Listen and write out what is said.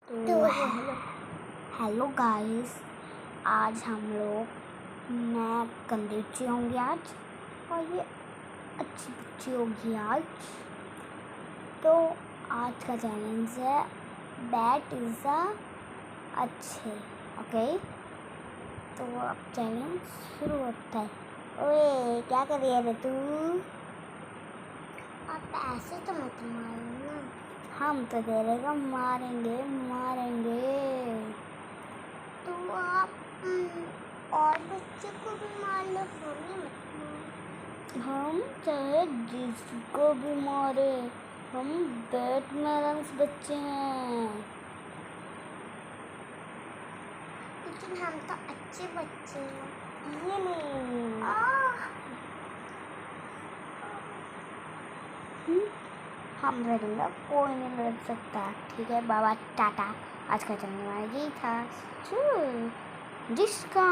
तो hello guys, आज हम लोग नए गंदे बच्चे होंगे आज, और ये अच्छी बच्ची होगी आज। तो आज का चैलेंज है बैट इज़ अच्छे। ओके, तो अब चैलेंज शुरू होता है। ओए क्या कर रही है तू? आप ऐसे तो मत मारो ना। हम तो तेरे को मारेंगे। तो आप और बच्चे को भी मार लो, हमें मत मारो। हम चाहे जिसको भी मारे, हम बैटमैन बच्चे हैं। लेकिन हम तो अच्छे बच्चे हैं। ये नहीं, हम लड़ेंगे, कोई नहीं लड़ सकता। ठीक है बाबा, टाटा। आज का चलने वाला यही था। जिसका